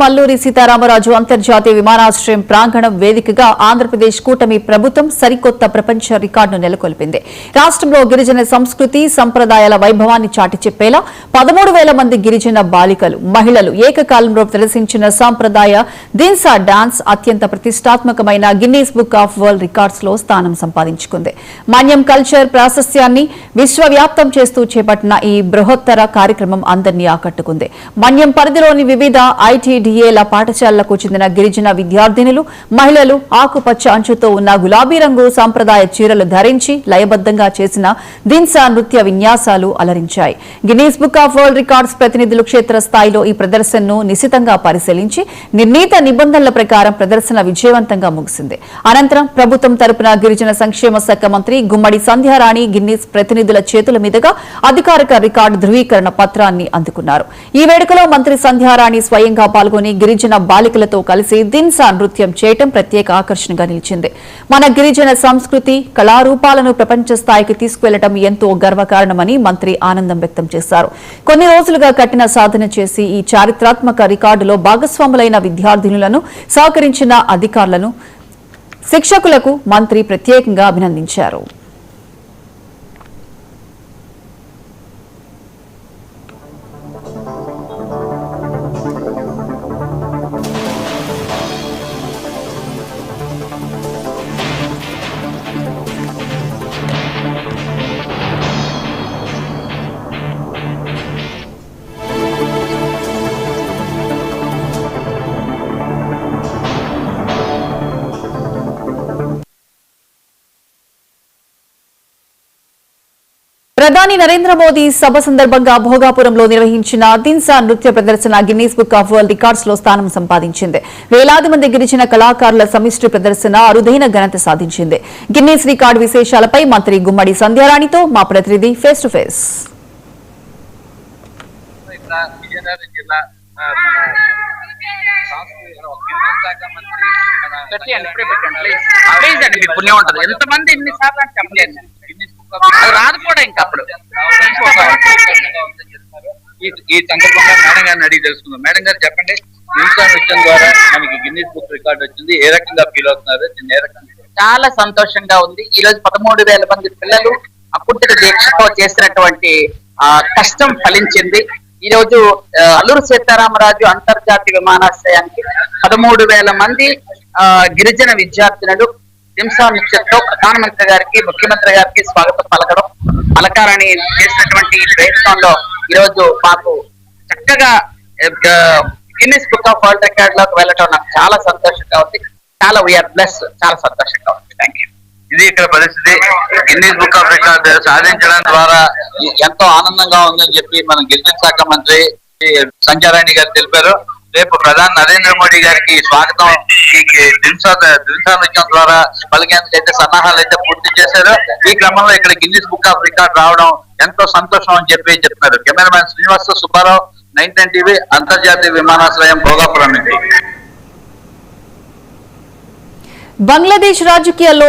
మల్లూరి సీతారామరాజు అంతర్జాతీయ విమానాశ్రయం ప్రాంగణం వేదికగా ఆంధ్రప్రదేశ్ కూటమి ప్రభుత్వం సరికొత్త ప్రపంచ రికార్డును నెలకొల్పింది. రాష్ట్రంలో గిరిజన సంస్కృతి సంప్రదాయాల వైభవాన్ని చాటి చెప్పేలా 13,000 మంది గిరిజన బాలికలు, మహిళలు ఏకకాలంలో ప్రదర్శించిన సాంప్రదాయ దిన్సా డాన్స్ అత్యంత ప్రతిష్టాత్మకమైన Guinness book of world records లో స్థానం సంపాదించుకుంది. మన్యం కల్చర్ ప్రాశస్త్యాన్ని విశ్వవ్యాప్తం చేస్తూ చేపట్టిన ఈ బృహత్తర కార్యక్రమం అందరినీ ఆకట్టుకుంది. మన్యం పరిధిలోని వివిధ ఐటీడీఏల పాఠశాలలకు చెందిన గిరిజన విద్యార్థినులు, మహిళలు ఆకుపచ్చ అంచుతో ఉన్న గులాబీ రంగు సంప్రదాయ చీరలు ధరించి లయబద్దంగా చేసిన దిన్సా నృత్య విన్యాసాలు అలరించాయి. Guinness book of world records ప్రతినిధులు క్షేత్రస్థాయిలో ఈ ప్రదర్శనను నిశితంగా పరిశీలించి నిర్ణీత నిబంధనల ప్రకారం ప్రదర్శన విజయవంతంగా ముగిసింది. అనంతరం ప్రభుత్వం తరపున గిరిజన సంక్షేమ శాఖ మంత్రి గుమ్మడి సంధ్యారాణి గిన్నీస్ ప్రతినిధుల చేతుల మీదుగా అధికారిక రికార్డు ధృవీకరణ పత్రాన్ని అందుకున్నారు. ఈ వేడుకలో మంత్రి సంధ్యారాణి స్వయంగా పాల్గొని గిరిజన బాలికలతో కలిసి దిన్సా నృత్యం చేయటం ప్రత్యేక ఆకర్షణగా నిలిచింది. మన గిరిజన సంస్కృతి కళారూపాలను ప్రపంచ స్థాయికి తీసుకువెళ్లడం ఎంతో గర్వకారణమని మంత్రి ఆనందం వ్యక్తం చేశారు. కొన్ని రోజులుగా కఠిన సాధన చేసి ఈ చారిత్రాత్మక రికార్డులో భాగస్వాములైన విద్యార్థినులను, సహకరించిన అధికారులను, శిక్షకులకు మంత్రి ప్రత్యేకంగా అభినందించారు. ప్రధాని నరేంద్ర మోదీ సభ సందర్భంగా భోగాపురంలో నిర్వహించిన దిన్సా నృత్య ప్రదర్శన Guinness book of world records లో స్థానం సంపాదించింది. వేలాది మంది గిరిజన కళాకారుల సమిష్టి ప్రదర్శన అరుదైన ఘనత సాధించింది. గిన్నీస్ రికార్డు విశేషాలపై మంత్రి గుమ్మడి సంధ్యారాణితో మా ప్రతినిధి ఫేస్ టు ఫేస్. రాదు కూడా ఇంకా అప్పుడు ఈ సందర్భంగా మేడం గారిని అడిగి తెలుసుకుందాం. మేడం గారు చెప్పండి, దిన్సా నృత్యం ద్వారా మనకి గిన్నీస్ బుక్ రికార్డ్ వచ్చింది, ఏ రకంగా ఫీల్ అవుతున్నారు? చాలా సంతోషంగా ఉంది. ఈ రోజు 13,000 మంది పిల్లలు అకుంఠిత దీక్షతో చేసినటువంటి కష్టం ఫలించింది. ఈ రోజు అల్లూరు సీతారామరాజు అంతర్జాతీయ విమానాశ్రయానికి 13,000 మంది గిరిజన విద్యార్థినులు దిన్సా నృత్యంతో ప్రధానమంత్రి గారికి, ముఖ్యమంత్రి గారికి స్వాగతం పలకాలని చేసినటువంటి ఈ ప్రయత్నంలో ఈ రోజు మాకు చక్కగా Guinness book of world record లోకి వెళ్ళటం నాకు చాలా సంతోషంగా ఉంది. చాలా వీఆర్ బ్లెస్, చాలా సంతోషంగా ఉంది. Thank you. ఇది ఇక్కడ పరిస్థితి. గిన్నీస్ బుక్ ఆఫ్ రికార్డ్ సాధించడం ద్వారా ఎంతో ఆనందంగా ఉందని చెప్పి మన గిరిజన శాఖ మంత్రి సంధ్యారాణి గారు తెలిపారు. రేపు ప్రధాని నరేంద్ర మోడీ గారికి స్వాగతం ఈ దిన్సా నృత్యం ద్వారా పలికేందుకు అయితే సన్నాహాలు అయితే పూర్తి చేశారు. ఈ క్రమంలో ఇక్కడ గిన్నీస్ బుక్ ఆఫ్ రికార్డ్ రావడం ఎంతో సంతోషం అని చెప్పి చెప్తున్నారు. కెమెరామ్యాన్ శ్రీనివాస్ సుబ్బారావు, 910 టీవీ, అంతర్జాతీయ విమానాశ్రయం భోగాపురం నుంచి. బంగ్లాదేశ్ రాజకీయాల్లో